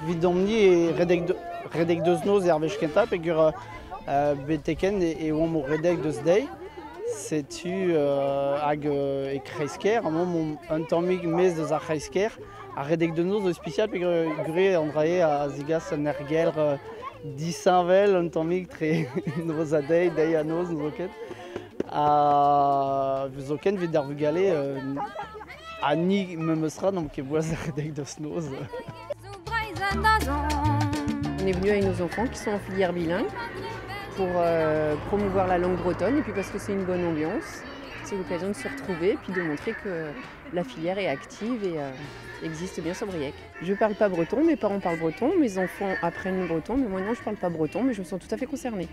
vidomni e redek deus noz er vechkenta pegur beteken e oam o redek deus dei. Setu hag e kreisker, un tammig mez deus ar kreisker. A redek deus noz eus spesial pegur gure an drae a zigas an ergelr disañvel un tammig tre noz a dei a noz zoket. A zoken vid ar vugale a ni memeustra n'om ket boaz ar redek deus noz. On est venu avec nos enfants qui sont en filière bilingue pour promouvoir la langue bretonne et puis parce que c'est une bonne ambiance. C'est l'occasion de se retrouver et puis de montrer que la filière est active et existe bien sur Briec. Je ne parle pas breton, mes parents parlent breton, mes enfants apprennent le breton, mais moi non, je ne parle pas breton, mais je me sens tout à fait concernée.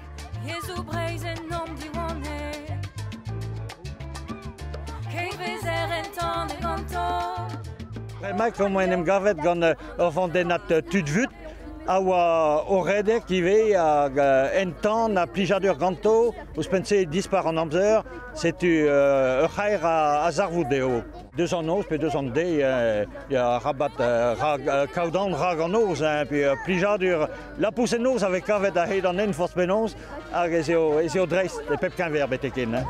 Premak moenem gavet gant ur vandenat tudvut a oa o redek ive hag entan a plijadur ganto ouz pense dispar an amzer setu ur c'haer a zarvout eo. Deus an noz pe deus an dei ya rabat kaudan rag an noz pe plijadur la pousse noz avec gavet a hed an en force penoz hag ez eo dreist e pep keñver beteken.